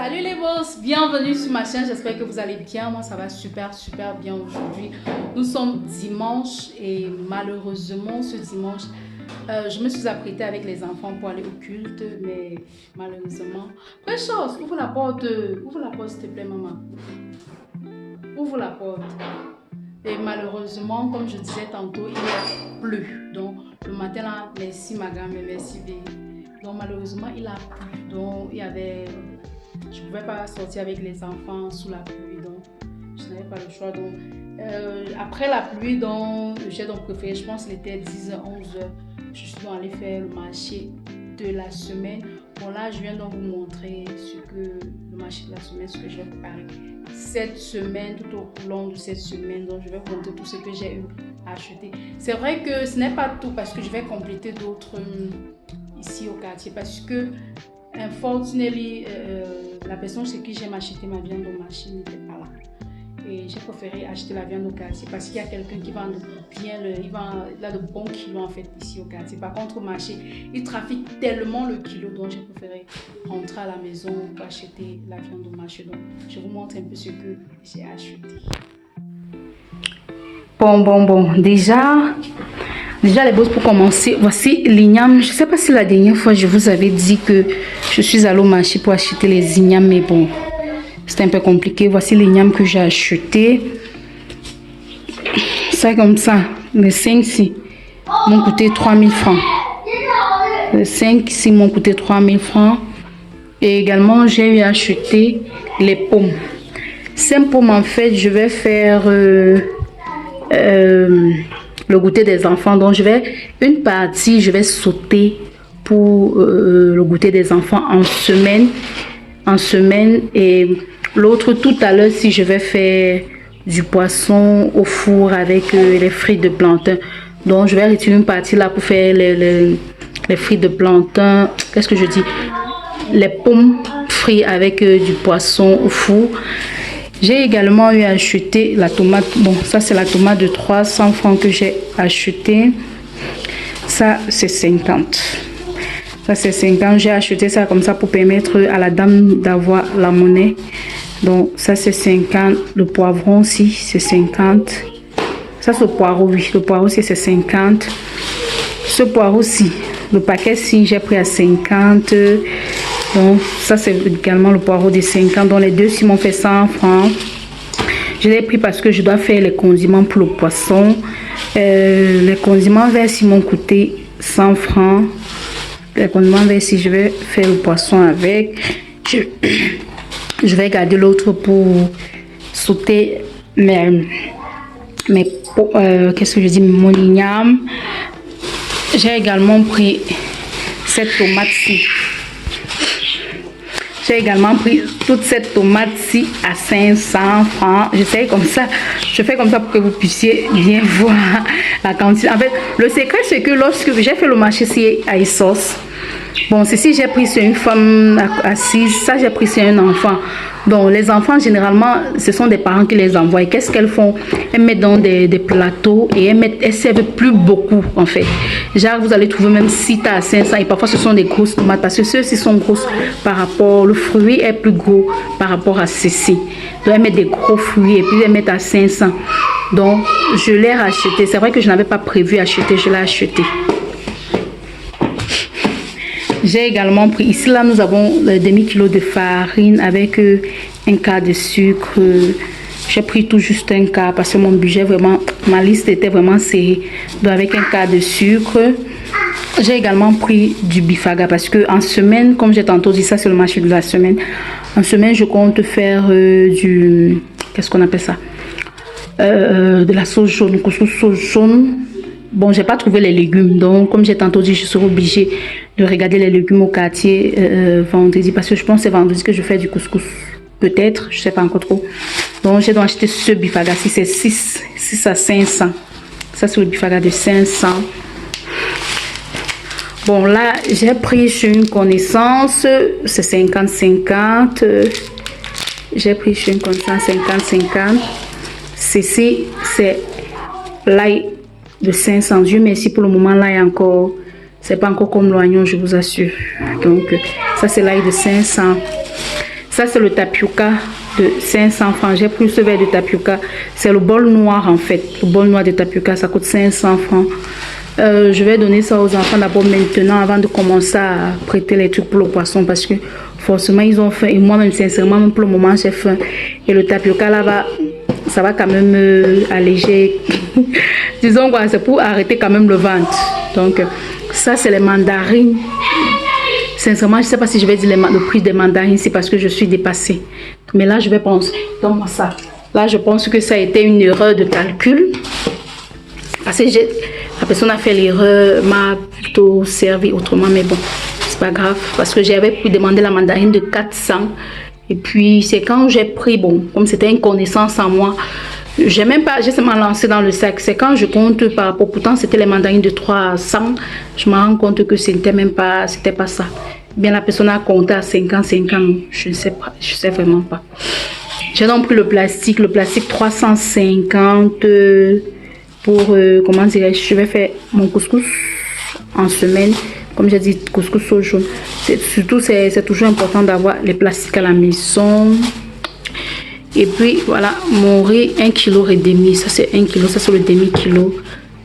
Salut les boss, bienvenue sur ma chaîne, j'espère que vous allez bien. Moi ça va super bien aujourd'hui. Nous sommes dimanche et malheureusement ce dimanche je me suis apprêtée avec les enfants pour aller au culte, mais malheureusement... Precious, ouvre la porte s'il te plaît maman. Ouvre la porte. Et malheureusement, comme je disais tantôt, il a plu. Donc le matin là, merci ma grand-mère, merci bébé. Donc malheureusement il a plu. Donc il y avait... Je ne pouvais pas sortir avec les enfants sous la pluie, donc je n'avais pas le choix. Donc, après la pluie, j'ai donc préféré, je pense qu'il était 10h, 11h, je suis donc allée faire le marché de la semaine. Bon là, je viens donc vous montrer le marché de la semaine, ce que j'ai préparé cette semaine, tout au long de cette semaine. Donc je vais vous montrer tout ce que j'ai eu à acheter. C'est vrai que ce n'est pas tout parce que je vais compléter d'autres ici au quartier parce que unfortunately, la personne chez qui j'ai acheté ma viande au marché n'était pas là. Et j'ai préféré acheter la viande au quartier parce qu'il y a quelqu'un qui vend bien, il a de bons kilos en fait ici au quartier. Par contre au marché, il trafique tellement le kilo, donc j'ai préféré rentrer à la maison pour acheter la viande au marché. Donc je vous montre un peu ce que j'ai acheté. Bon, déjà les boss, pour commencer, voici l'igname. Je ne sais pas si la dernière fois je vous avais dit que je suis allée au marché pour acheter les ignames, mais bon, c'était un peu compliqué. Voici l'igname que j'ai acheté. Ça comme ça, les 5 ici m'ont coûté 3000 francs. Les 5 ici m'ont coûté 3000 francs. Et également, j'ai eu acheté les pommes. Ces pommes, en fait, je vais faire... le goûter des enfants, donc une partie je vais sauter pour le goûter des enfants en semaine et l'autre tout à l'heure si je vais faire du poisson au four avec les frites de plantain. Donc je vais retirer une partie là pour faire les frites de plantain, qu'est-ce que je dis, les pommes frites avec du poisson au four. J'ai également eu acheté la tomate. Bon, ça c'est la tomate de 300 francs que j'ai acheté. Ça c'est 50. Ça c'est 50. J'ai acheté ça comme ça pour permettre à la dame d'avoir la monnaie. Donc ça c'est 50. Le poivron aussi c'est 50. Ça c'est le poireau, oui. Le poireau aussi c'est 50. Ce poireau aussi, le paquet si j'ai pris à 50. Donc ça c'est également le poireau de 50, donc les deux si m'ont fait 100 francs. Je l'ai pris parce que je dois faire les condiments pour le poisson. Les condiments verts si m'ont coûté 100 francs. Les condiments verts si je vais faire le poisson avec. Je vais garder l'autre pour sauter qu'est-ce que je dis, mon igname. J'ai également pris cette tomate-ci. J'ai également pris toute cette tomate-ci à 500 francs. Je fais comme ça pour que vous puissiez bien voir la quantité. En fait, le secret, c'est que lorsque j'ai fait le marché ici à Essos, bon, ceci j'ai pris sur une femme assise, ça j'ai pris sur un enfant. Donc, les enfants, généralement, ce sont des parents qui les envoient. Qu'est-ce qu'elles font? Elles mettent dans des plateaux et elles servent plus beaucoup, en fait. Genre, vous allez trouver même 6 tas à 500 et parfois, ce sont des grosses tomates parce que ceux-ci sont grosses par rapport... Le fruit est plus gros par rapport à ceci. Donc, elles mettent des gros fruits et puis elles mettent à 500. Donc, je l'ai racheté. C'est vrai que je n'avais pas prévu acheter, je l'ai acheté. J'ai également pris, ici là nous avons le demi-kilo de farine avec un quart de sucre. J'ai pris tout juste un quart parce que mon budget vraiment, ma liste était vraiment serrée. Donc avec un quart de sucre. J'ai également pris du bifaga parce que en semaine, comme j'ai tantôt dit, ça c'est le marché de la semaine. En semaine je compte faire qu'est-ce qu'on appelle ça, de la sauce jaune, couscous sauce jaune. Bon, j'ai pas trouvé les légumes, donc comme j'ai tantôt dit, je serai obligée de regarder les légumes au quartier vendredi, parce que je pense que c'est vendredi que je fais du couscous, peut-être, je sais pas encore trop. Donc j'ai donc acheté ce bifaga, si c'est 6 à 500. Ça c'est le bifaga de 500. Bon là, j'ai pris chez une connaissance, c'est 50-50. J'ai pris chez une connaissance 50-50. Ceci, c'est l'ail de 500. Dieu merci, pour le moment là est encore, c'est pas encore comme l'oignon, je vous assure. Donc ça c'est l'ail de 500. Ça, c'est le tapioca de 500 francs. J'ai pris ce verre de tapioca. C'est le bol noir, en fait. Le bol noir de tapioca, ça coûte 500 francs. Je vais donner ça aux enfants d'abord maintenant, avant de commencer à prêter les trucs pour le poisson, parce que forcément, ils ont faim. Et moi-même, sincèrement, même pour le moment, j'ai faim. Et le tapioca, là, ça va quand même alléger. Disons quoi, c'est pour arrêter quand même le ventre. Donc, ça, c'est les mandarines. Sincèrement, je ne sais pas si je vais dire le prix des mandarines, c'est parce que je suis dépassée. Mais là, je vais penser, donne-moi ça. Là, je pense que ça a été une erreur de calcul. Parce que la personne a fait l'erreur, m'a plutôt servi autrement, mais bon, c'est pas grave. Parce que j'avais pu demander la mandarine de 400. Et puis, c'est quand j'ai pris, bon, comme c'était une connaissance en moi, j'ai seulement lancé dans le sac. C'est quand je compte par rapport, pourtant c'était les mandarines de 300, je me rends compte que c'était pas ça. Bien, la personne a compté à 50, je ne sais pas, je sais vraiment pas. J'ai donc pris le plastique 350 pour, comment dirais-je, je vais faire mon couscous en semaine. Comme j'ai dit, couscous au jaune. Surtout, c'est toujours important d'avoir les plastiques à la maison. Et puis voilà, mon riz, 1,5 kg. Ça c'est 1 kg, ça c'est le demi-kilo.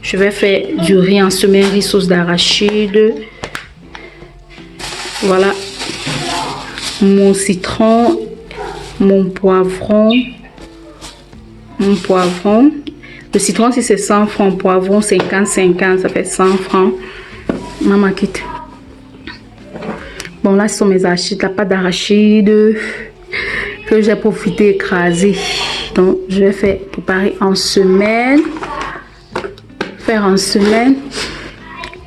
Je vais faire du riz en semaine, riz sauce d'arachide. Voilà. Mon citron, mon poivron. Le citron, si c'est 100 francs, poivron 50, ça fait 100 francs. Maman quitte. Bon, là, ce sont mes arachides, la pâte d'arachide que j'ai profité écraser. Donc, je vais faire préparer en semaine.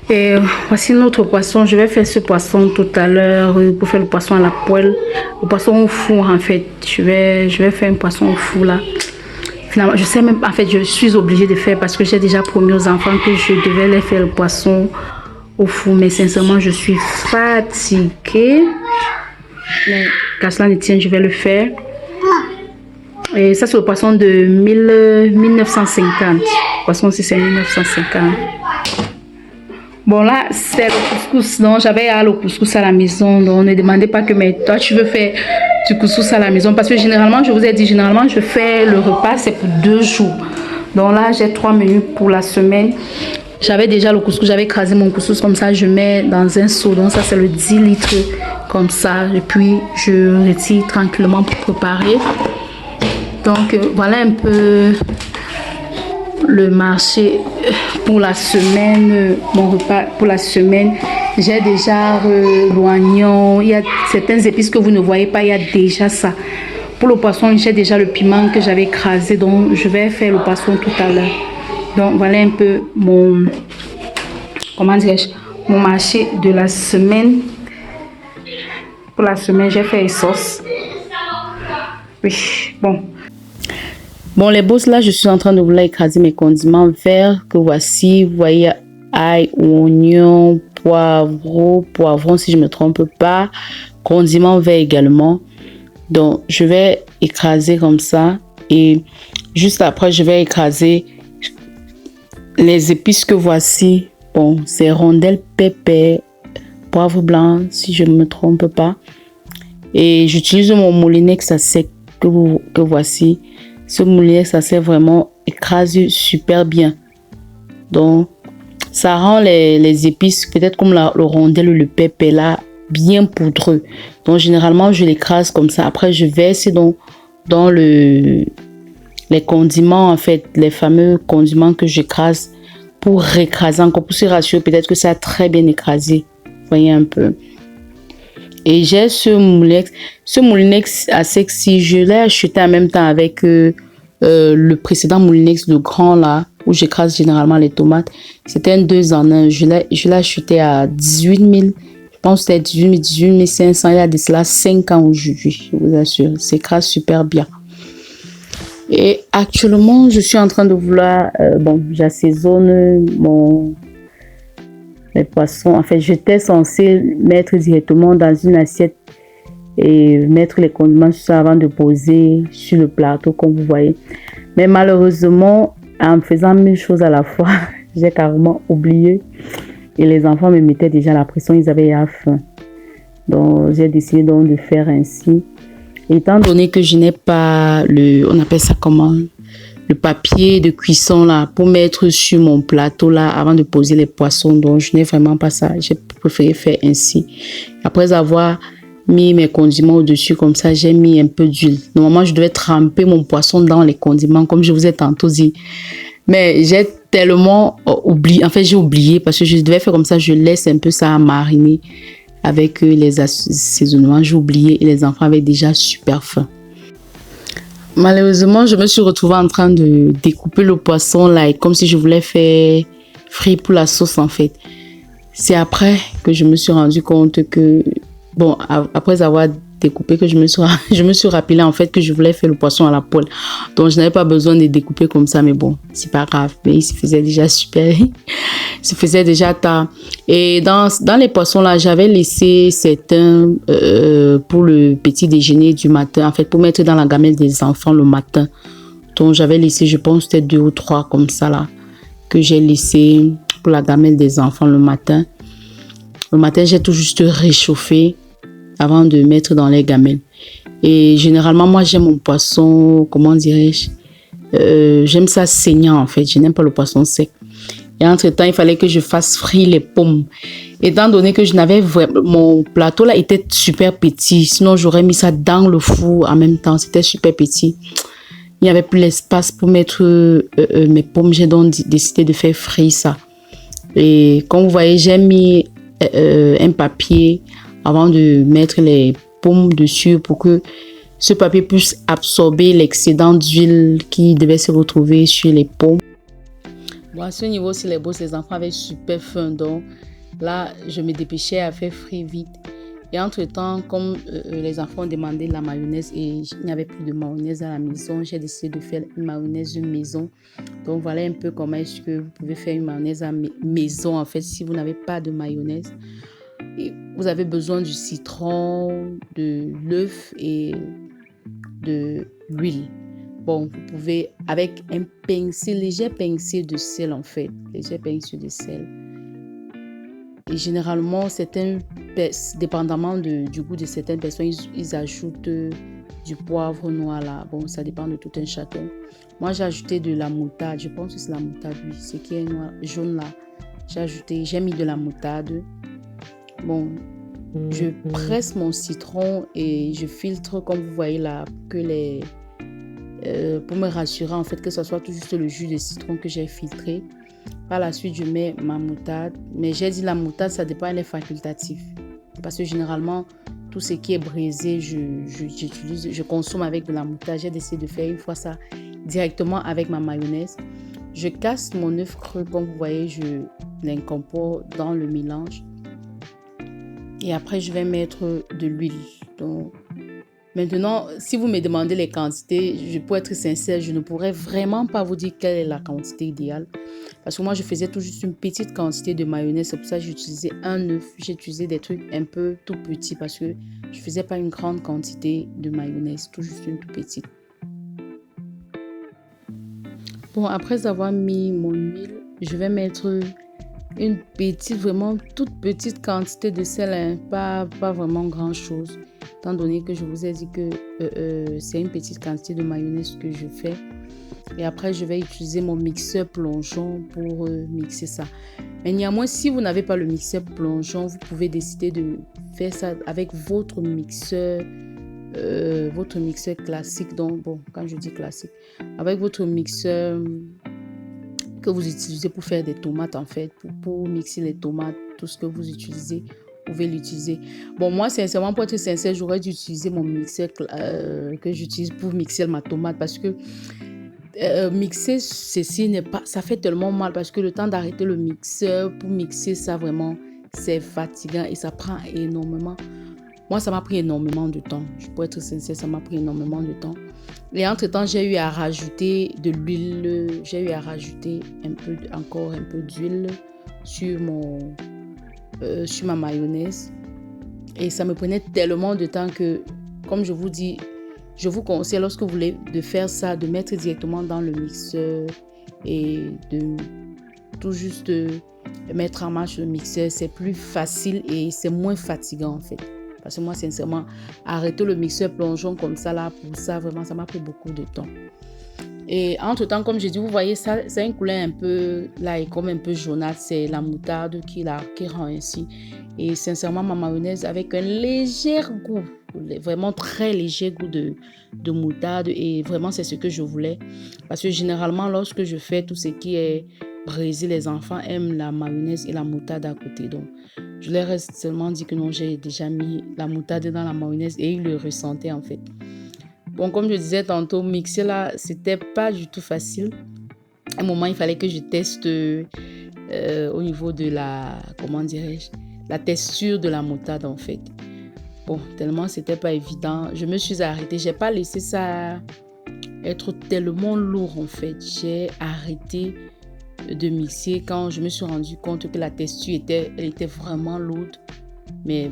Et voici notre poisson. Je vais faire ce poisson tout à l'heure pour faire le poisson à la poêle. Le poisson au four, en fait. Je vais faire un poisson au four, là. Finalement, je sais même, en fait, je suis obligée de faire parce que j'ai déjà promis aux enfants que je devais les faire le poisson au four. Mais sincèrement, je suis fatiguée. Mais qu'à cela ne tienne, je vais le faire. Et ça, c'est le poisson de 1950. Le poisson aussi, c'est 1950. Bon, là, c'est le couscous. Donc, j'avais le couscous à la maison. Donc, ne demandez pas que, mais toi, tu veux faire du couscous à la maison. Parce que généralement, je vous ai dit, généralement, je fais le repas, c'est pour 2 jours. Donc là, j'ai 3 menus pour la semaine. J'avais déjà le couscous, j'avais écrasé mon couscous comme ça, je mets dans un seau. Donc ça, c'est le 10 litres comme ça. Et puis, je retire tranquillement pour préparer. Donc, voilà un peu le marché pour la semaine, mon repas pour la semaine. J'ai déjà l'oignon, il y a certaines épices que vous ne voyez pas, il y a déjà ça. Pour le poisson, j'ai déjà le piment que j'avais écrasé, donc je vais faire le poisson tout à l'heure. Donc voilà un peu mon, comment dirais-je, mon marché de la semaine. Pour la semaine, j'ai fait les sauces. Oui, bon. Bon, les bosses, là, je suis en train de vouloir écraser mes condiments verts que voici. Vous voyez, ail, oignon, poivron, si je ne me trompe pas. Condiments verts également. Donc, je vais écraser comme ça. Et juste après, je vais écraser les épices que voici. Bon, c'est rondelles, pépé, poivre blanc, si je ne me trompe pas. Et j'utilise mon moulinex à sec que voici. Ce moulinex à sec vraiment écrase super bien. Donc, ça rend les épices, peut-être comme le rondelle ou le pépé là, bien poudreux. Donc, généralement, je l'écrase comme ça. Après, je verse dans les condiments, en fait, les fameux condiments que j'écrase pour récraser encore, pour se rassurer peut-être que ça a très bien écrasé. Vous voyez un peu. Et j'ai ce moulinex à sec, si je l'ai acheté en même temps avec le précédent moulinex, le grand là, où j'écrase généralement les tomates. C'était un 2 en 1. Je l'ai acheté à 18 000. Je pense que c'était 18 500. Il y a de cela 5 ans aujourd'hui, je vous assure. S'écrase super bien. Et actuellement, je suis en train de vouloir, j'assaisonne les poissons. En fait, j'étais censée mettre directement dans une assiette et mettre les condiments sur ça avant de poser sur le plateau, comme vous voyez. Mais malheureusement, en faisant 1000 choses à la fois, j'ai carrément oublié. Et les enfants me mettaient déjà la pression, ils avaient faim. Donc, j'ai décidé donc de faire ainsi. Étant donné que je n'ai pas on appelle ça comment, le papier de cuisson là pour mettre sur mon plateau là avant de poser les poissons, donc je n'ai vraiment pas ça. J'ai préféré faire ainsi. Après avoir mis mes condiments au-dessus comme ça, j'ai mis un peu d'huile. Normalement, je devais tremper mon poisson dans les condiments comme je vous ai tantôt dit. Mais j'ai tellement oublié, en fait j'ai oublié parce que je devais faire comme ça, je laisse un peu ça mariner avec les assaisonnements. J'ai oublié et les enfants avaient déjà super faim. Malheureusement, je me suis retrouvée en train de découper le poisson là, comme si je voulais faire frit pour la sauce en fait. C'est après que je me suis rendu compte que, bon, après avoir découpé, que je me suis rappelé en fait que je voulais faire le poisson à la poêle. Donc, je n'avais pas besoin de découper comme ça, mais bon, c'est pas grave. Mais il se faisait déjà super, il se faisait déjà tard. Et dans les poissons là, j'avais laissé certains pour le petit déjeuner du matin, en fait, pour mettre dans la gamelle des enfants le matin. Donc, j'avais laissé, je pense, peut-être 2 ou 3 comme ça là, que j'ai laissé pour la gamelle des enfants le matin. Le matin, j'ai tout juste réchauffé avant de mettre dans les gamelles. Et généralement, moi, j'aime mon poisson, comment dirais-je, j'aime ça saignant en fait. Je n'aime pas le poisson sec. Et entre-temps, il fallait que je fasse frire les pommes. Étant donné que je n'avais vraiment... Mon plateau là était super petit. Sinon, j'aurais mis ça dans le four en même temps. C'était super petit. Il n'y avait plus l'espace pour mettre mes pommes. J'ai donc décidé de faire frire ça. Et comme vous voyez, j'ai mis un papier avant de mettre les pommes dessus pour que ce papier puisse absorber l'excédent d'huile qui devait se retrouver sur les pommes. Bon, à ce niveau, si les bosses, les enfants avaient super faim, donc là, je me dépêchais à faire frire vite. Et entre-temps, comme les enfants ont demandé la mayonnaise et il n'y avait plus de mayonnaise à la maison, j'ai décidé de faire une mayonnaise maison. Donc voilà un peu comment est-ce que vous pouvez faire une mayonnaise à maison en fait si vous n'avez pas de mayonnaise. Et vous avez besoin du citron, de l'œuf et de l'huile. Bon, vous pouvez avec un pincé, léger pincé de sel en fait, léger pincé de sel. Et généralement, dépendamment du goût de certaines personnes, ils ajoutent du poivre noir là. Bon, ça dépend de tout un chacun. Moi, j'ai ajouté de la moutarde. Je pense que c'est la moutarde, oui. Ce qui est noir, jaune là. J'ai mis de la moutarde. Bon, je presse mon citron et je filtre, comme vous voyez là, pour me rassurer en fait que ce soit tout juste le jus de citron que j'ai filtré. Par la suite, je mets ma moutarde. Mais j'ai dit la moutarde, ça dépend, elle est facultative. Parce que généralement, tout ce qui est braisé, je consomme avec de la moutarde. J'ai décidé de faire une fois ça directement avec ma mayonnaise. Je casse mon œuf cru, comme vous voyez, je l'incorpore dans le mélange. Et après, je vais mettre de l'huile. Donc, maintenant, si vous me demandez les quantités, pour être sincère, je ne pourrais vraiment pas vous dire quelle est la quantité idéale. Parce que moi, je faisais tout juste une petite quantité de mayonnaise. C'est pour ça que j'utilisais un œuf. J'ai utilisé des trucs un peu tout petits parce que je ne faisais pas une grande quantité de mayonnaise. Tout juste une tout petite. Bon, après avoir mis mon huile, je vais mettre une petite, vraiment toute petite quantité de sel, hein, pas vraiment grand chose, étant donné que je vous ai dit que c'est une petite quantité de mayonnaise que je fais. Et après, je vais utiliser mon mixeur plongeon pour mixer ça. Mais néanmoins, si vous n'avez pas le mixeur plongeon, vous pouvez décider de faire ça avec votre mixeur classique. Donc, bon, quand je dis classique, avec votre mixeur que vous utilisez pour faire des tomates en fait, pour mixer les tomates, tout ce que vous utilisez, vous pouvez l'utiliser. Bon, moi, sincèrement, pour être sincère, j'aurais dû utiliser mon mixeur que j'utilise pour mixer ma tomate parce que mixer ceci n'est pas, ça fait tellement mal parce que le temps d'arrêter le mixeur pour mixer ça vraiment, c'est fatigant et ça prend énormément. Moi, ça m'a pris énormément de temps. Je peux être sincère, ça m'a pris énormément de temps. Et entre-temps, j'ai eu à rajouter de l'huile. J'ai eu à rajouter encore un peu d'huile sur ma mayonnaise. Et ça me prenait tellement de temps que, comme je vous dis, je vous conseille, lorsque vous voulez de faire ça, de mettre directement dans le mixeur et de tout juste mettre en marche le mixeur. C'est plus facile et c'est moins fatigant en fait. Parce que moi, sincèrement, arrêter le mixeur plongeon comme ça, là, pour ça, vraiment, ça m'a pris beaucoup de temps. Et entre-temps, comme je dis, vous voyez, ça, c'est une couleur un peu, là, et comme un peu jaunâtre. C'est la moutarde qui rend ainsi. Et sincèrement, ma mayonnaise avec un léger goût, vraiment très léger goût de moutarde. Et vraiment, c'est ce que je voulais. Parce que généralement, lorsque je fais tout ce qui est braisé, les enfants aiment la mayonnaise et la moutarde à côté. Donc, je leur ai seulement dit que non, j'ai déjà mis la moutarde dans la mayonnaise et ils le ressentaient en fait. Bon, comme je disais tantôt, mixer là, c'était pas du tout facile. À un moment, il fallait que je teste au niveau de la, comment dirais-je, la texture de la moutarde en fait. Bon, tellement c'était pas évident, je me suis arrêtée. J'ai pas laissé ça être tellement lourd en fait. J'ai arrêté de mixer quand je me suis rendu compte que la texture elle était vraiment lourde. Mais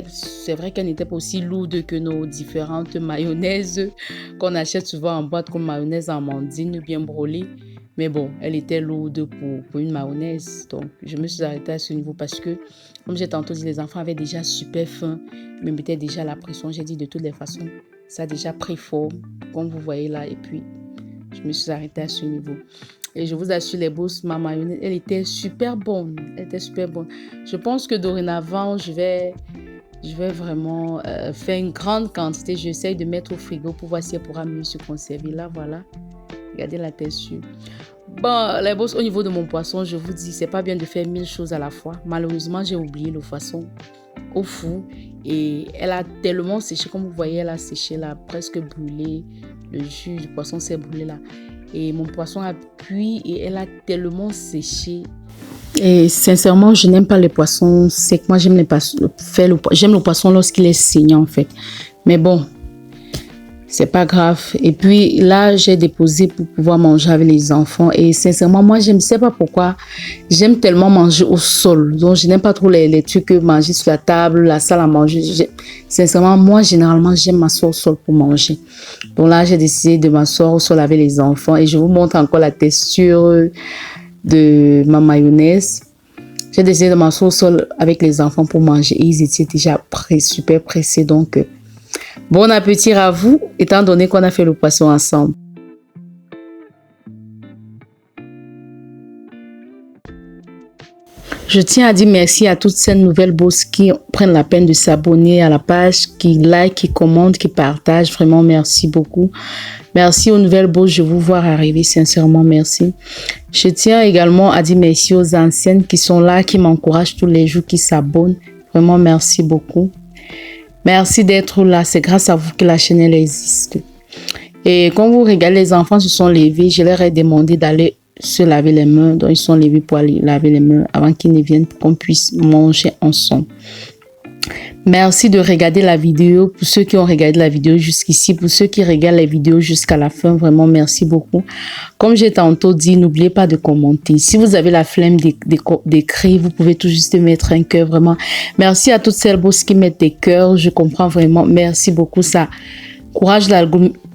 c'est vrai qu'elle n'était pas aussi lourde que nos différentes mayonnaises qu'on achète souvent en boîte comme mayonnaise amandine bien brûlée. Mais bon, elle était lourde pour une mayonnaise. Donc, je me suis arrêtée à ce niveau parce que, comme j'ai tantôt dit, les enfants avaient déjà super faim. Ils me mettaient déjà la pression. J'ai dit de toutes les façons, ça a déjà pris forme, comme vous voyez là. Et puis, je me suis arrêtée à ce niveau. Et je vous assure, les boss, ma mayonnaise, elle était super bonne. Elle était super bonne. Je pense que dorénavant, je vais vraiment faire une grande quantité. J'essaye de mettre au frigo pour voir si elle pourra mieux se conserver. Là, voilà. Regardez la texture. Bon, les boss, au niveau de mon poisson, je vous dis, c'est pas bien de faire 1000 choses à la fois. Malheureusement, j'ai oublié le poisson au four. Et elle a tellement séché. Comme vous voyez, elle a séché là, presque brûlé. Le jus du poisson s'est brûlé là. Et mon poisson a cuit et elle a tellement séché. Et sincèrement, je n'aime pas les poissons secs. Moi, j'aime j'aime le poisson lorsqu'il est saignant en fait. Mais bon, c'est pas grave. Et puis là, j'ai déposé pour pouvoir manger avec les enfants. Et sincèrement, moi, je ne sais pas pourquoi. J'aime tellement manger au sol. Donc, je n'aime pas trop les trucs manger sur la table, la salle à manger. Sincèrement, moi, généralement, j'aime m'asseoir au sol pour manger. Donc là, j'ai décidé de m'asseoir au sol avec les enfants. Et je vous montre encore la texture de ma mayonnaise. J'ai décidé de m'asseoir au sol avec les enfants pour manger. Et ils étaient déjà super pressés. Donc, bon appétit à vous, étant donné qu'on a fait le poisson ensemble. Je tiens à dire merci à toutes ces nouvelles bosses qui prennent la peine de s'abonner à la page, qui like, qui commentent, qui partagent. Vraiment, merci beaucoup. Merci aux nouvelles bosses, je vous vois arriver. Sincèrement, merci. Je tiens également à dire merci aux anciennes qui sont là, qui m'encouragent tous les jours, qui s'abonnent. Vraiment, merci beaucoup. Merci d'être là. C'est grâce à vous que la chaîne elle existe. Et quand vous regardez, les enfants se sont levés. Je leur ai demandé d'aller se laver les mains. Donc, ils sont levés pour aller laver les mains avant qu'ils ne viennent pour qu'on puisse manger ensemble. Merci de regarder la vidéo. Pour ceux qui ont regardé la vidéo jusqu'ici, pour ceux qui regardent les vidéos jusqu'à la fin, vraiment merci beaucoup. Comme j'ai tantôt dit, n'oubliez pas de commenter. Si vous avez la flemme d'écrire, vous pouvez tout juste mettre un cœur, vraiment. Merci à toutes celles qui mettent des cœurs. Je comprends vraiment. Merci beaucoup. Ça encourage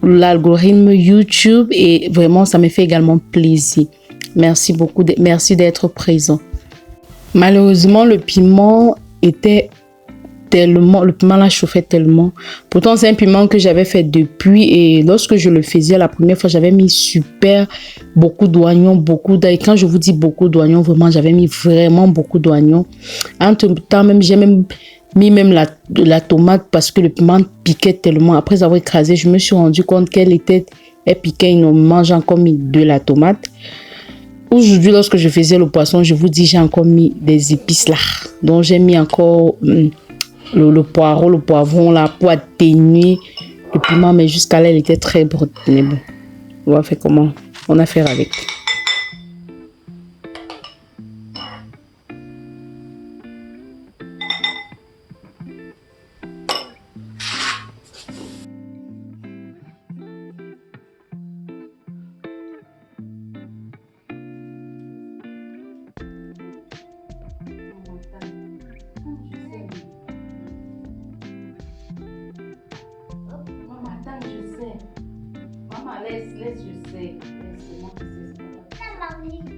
l'algorithme YouTube et vraiment, ça me fait également plaisir. Merci beaucoup. Merci d'être présent. Malheureusement, le piment était le piment là chauffait tellement. Pourtant, c'est un piment que j'avais fait depuis et lorsque je le faisais la première fois, j'avais mis beaucoup d'oignons, et quand je vous dis beaucoup d'oignons, vraiment, j'avais mis vraiment beaucoup d'oignons. En tout temps, j'ai mis la tomate parce que le piment piquait tellement. Après avoir écrasé, je me suis rendu compte elle piquait énormément. J'ai encore mis de la tomate. Aujourd'hui, lorsque je faisais le poisson, je vous dis, j'ai encore mis des épices là. Donc, j'ai mis encore le poireau, le poivron là pour atténuer le piment, mais jusqu'à là, il était très brut. Mais bon, on va faire comment? On a fait avec. Laisse, je sais. Laisse-moi, je sais.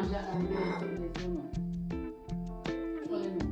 manger avec les autres, non. Prenez non.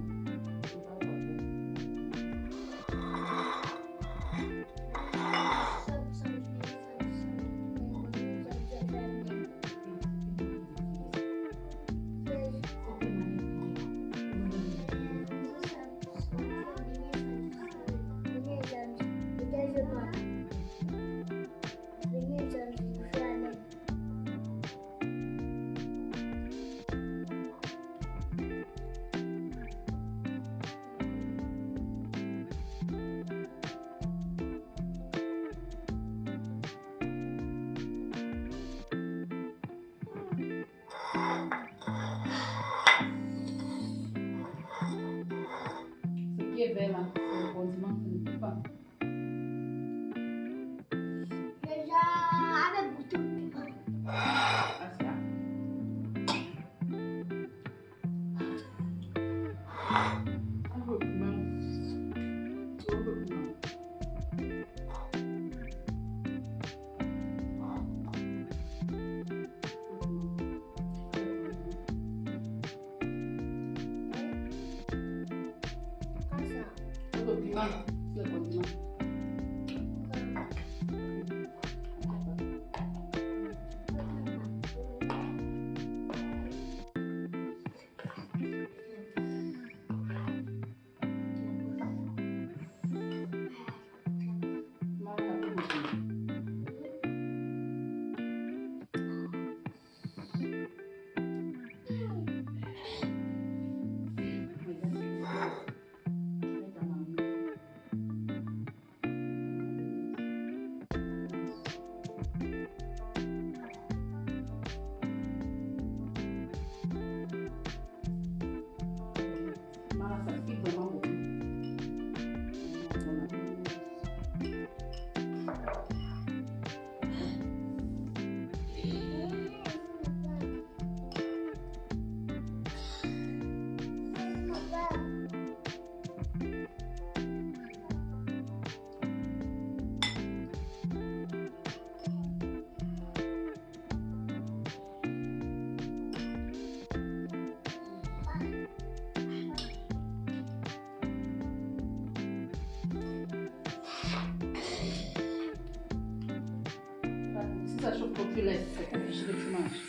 Ce qui est vert là, c'est le condiment, ce ne peut pas. Déjà avec beaucoup de piment. Ah, c'est là. Un peu de piment. Un peu de piment. Comme ça. Un peu de piment, c'est le condiment. Voilà, ça pique vraiment beaucoup. Si ça chauffe trop, tu laisses. C'est obligé que tu manges.